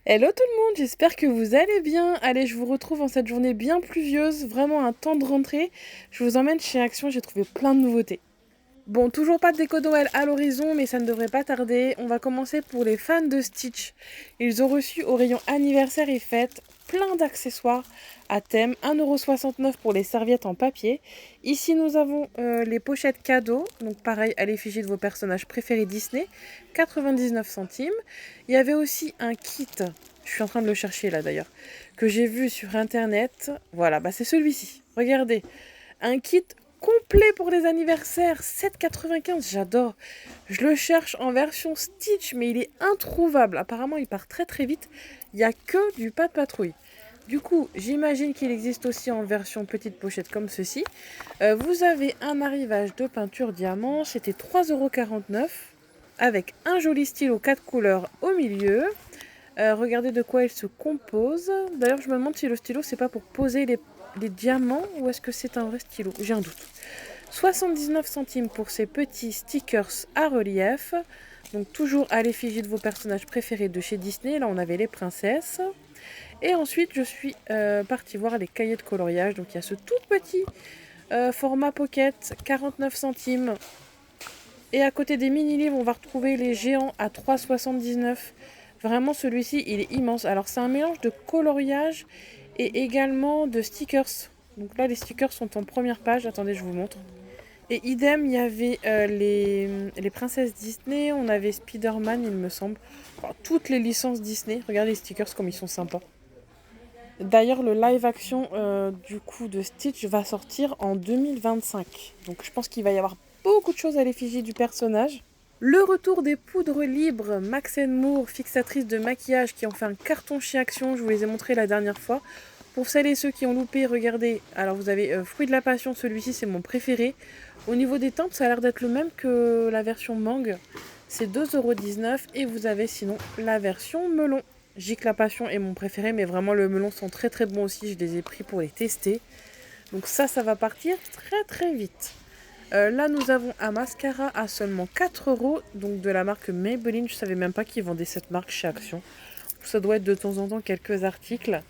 Hello tout le monde, j'espère que vous allez bien. Allez, je vous retrouve en cette journée bien pluvieuse, vraiment un temps de rentrée. Je vous emmène chez Action, j'ai trouvé plein de nouveautés. Bon, toujours pas de déco de Noël à l'horizon, mais ça ne devrait pas tarder. On va commencer pour les fans de Stitch. Ils ont reçu au rayon anniversaire et fête plein d'accessoires à thème, 1,69€ pour les serviettes en papier. Ici, nous avons les pochettes cadeaux, donc pareil à l'effigie de vos personnages préférés Disney, 99 centimes. Il y avait aussi un kit, je suis en train de le chercher là d'ailleurs, que j'ai vu sur internet. Voilà, bah c'est celui-ci. Regardez, un kit complet pour les anniversaires, 7,95, j'adore. Je le cherche en version Stitch, mais il est introuvable. Apparemment, il part très très vite. Il n'y a que du pas de patrouille. Du coup, j'imagine qu'il existe aussi en version petite pochette comme ceci. Vous avez un arrivage de peinture diamant, c'était 3,49€ avec un joli stylo 4 couleurs au milieu. Regardez de quoi il se compose. D'ailleurs, je me demande si le stylo, c'est pas pour poser les diamants ou est-ce que c'est un vrai stylo. J'ai un doute. 79 centimes pour ces petits stickers à relief. Donc toujours à l'effigie de vos personnages préférés de chez Disney. Là, on avait les princesses. Et ensuite, je suis partie voir les cahiers de coloriage. Donc il y a ce tout petit format pocket, 49 centimes. Et à côté des mini-livres, on va retrouver les géants à 3,79. Vraiment, celui-ci, il est immense. Alors, c'est un mélange de coloriage et également de stickers. Donc là, les stickers sont en première page. Attendez, je vous montre. Et idem, il y avait les princesses Disney. On avait Spider-Man, il me semble. Enfin, toutes les licences Disney. Regardez les stickers comme ils sont sympas. D'ailleurs, le live action du coup de Stitch va sortir en 2025. Donc je pense qu'il va y avoir beaucoup de choses à l'effigie du personnage. Le retour des poudres libres Max Moore, fixatrices de maquillage qui ont fait un carton chez Action, je vous les ai montrés la dernière fois. Pour celles et ceux qui ont loupé, regardez, alors vous avez Fruit de la Passion, celui-ci c'est mon préféré. Au niveau des teintes, ça a l'air d'être le même que la version mangue, c'est 2,19€ et vous avez sinon la version melon. Gic la Passion est mon préféré, mais vraiment le melon sont très très bons aussi, je les ai pris pour les tester. Donc ça va partir très très vite. Là, nous avons un mascara à seulement 4€, donc de la marque Maybelline. Je savais même pas qu'ils vendaient cette marque chez Action. Ça doit être de temps en temps quelques articles.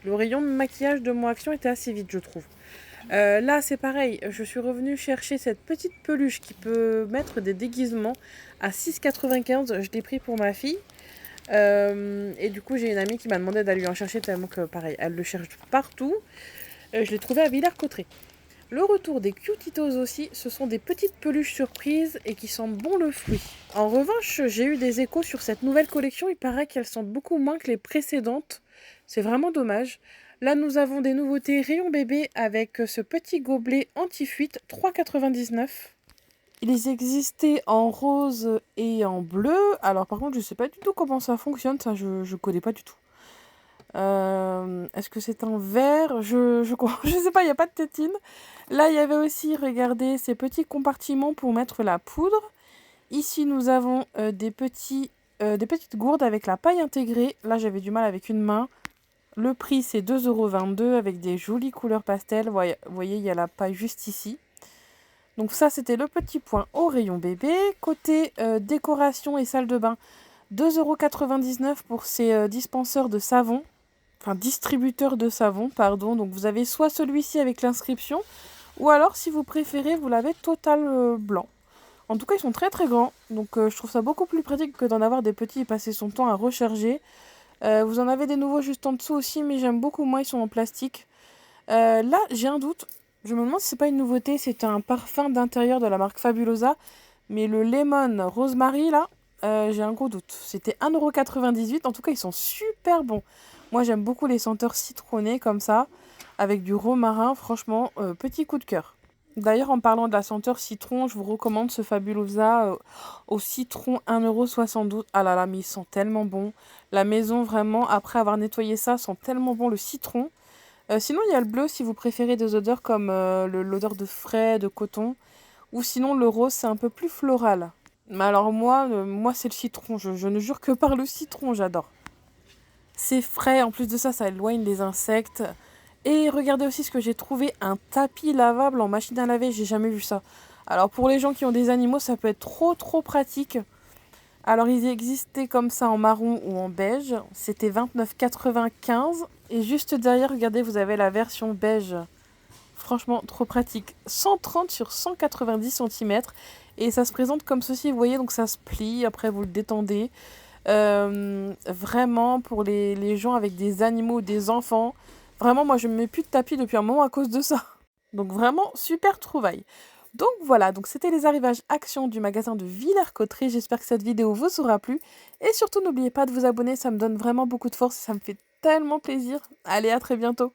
Le rayon maquillage de mon Action était assez vite, je trouve. Là, c'est pareil. Je suis revenue chercher cette petite peluche qui peut mettre des déguisements à 6,95. Je l'ai pris pour ma fille. Et du coup, j'ai une amie qui m'a demandé d'aller lui en chercher tellement que, pareil, elle le cherche partout. Je l'ai trouvé à Villers-Cotterêts. Le retour des Cutitos aussi, ce sont des petites peluches surprises et qui sentent bon le fruit. En revanche, j'ai eu des échos sur cette nouvelle collection, il paraît qu'elles sentent beaucoup moins que les précédentes. C'est vraiment dommage. Là, nous avons des nouveautés rayon bébé avec ce petit gobelet anti-fuite, 3,99. Ils existaient en rose et en bleu. Alors par contre, je sais pas du tout comment ça fonctionne, ça je connais pas du tout. Est-ce que c'est un verre? Je sais pas, il n'y a pas de tétine. Là, il y avait aussi, regardez, ces petits compartiments pour mettre la poudre. Ici, nous avons des petites gourdes avec la paille intégrée. Là, j'avais du mal avec une main. Le prix, c'est 2,22€ avec des jolies couleurs pastel. Vous voyez, il y a la paille juste ici. Donc ça, c'était le petit point au rayon bébé. Côté décoration et salle de bain, 2,99€ pour ces dispenseurs de savon. Enfin, distributeur de savon, pardon. Donc vous avez soit celui-ci avec l'inscription, ou alors si vous préférez, vous l'avez total blanc. En tout cas, ils sont très très grands, donc je trouve ça beaucoup plus pratique que d'en avoir des petits et passer son temps à recharger. Vous en avez des nouveaux juste en dessous aussi, mais j'aime beaucoup moins, ils sont en plastique. Là, j'ai un doute. Je me demande si c'est pas une nouveauté, c'est un parfum d'intérieur de la marque Fabulosa, mais le Lemon Rosemary, là, j'ai un gros doute. C'était 1,98€, en tout cas, ils sont super bons. Moi, j'aime beaucoup les senteurs citronnées comme ça, avec du romarin. Franchement, petit coup de cœur. D'ailleurs, en parlant de la senteur citron, je vous recommande ce Fabulosa au citron 1,72€. Ah là là, mais ils sont tellement bons. La maison, vraiment, après avoir nettoyé ça, sent tellement bon le citron. Sinon, il y a le bleu si vous préférez des odeurs comme l'odeur de frais, de coton. Ou sinon, le rose, c'est un peu plus floral. Mais alors moi c'est le citron. Je ne jure que par le citron, j'adore. C'est frais, en plus de ça, ça éloigne les insectes. Et regardez aussi ce que j'ai trouvé, un tapis lavable en machine à laver, j'ai jamais vu ça. Alors pour les gens qui ont des animaux, ça peut être trop trop pratique. Alors, ils existaient comme ça en marron ou en beige. C'était 29,95. Et juste derrière, regardez, vous avez la version beige. Franchement, trop pratique. 130 sur 190 centimètres. Et ça se présente comme ceci, vous voyez, donc ça se plie. Après, vous le détendez. Vraiment, pour les gens avec des animaux, des enfants. Vraiment, moi, je ne mets plus de tapis depuis un moment à cause de ça. Donc vraiment, super trouvaille. Donc voilà, donc c'était les arrivages Action du magasin de Villers-Cotterêts. J'espère que cette vidéo vous aura plu. Et surtout, n'oubliez pas de vous abonner, ça me donne vraiment beaucoup de force et ça me fait tellement plaisir. Allez, à très bientôt.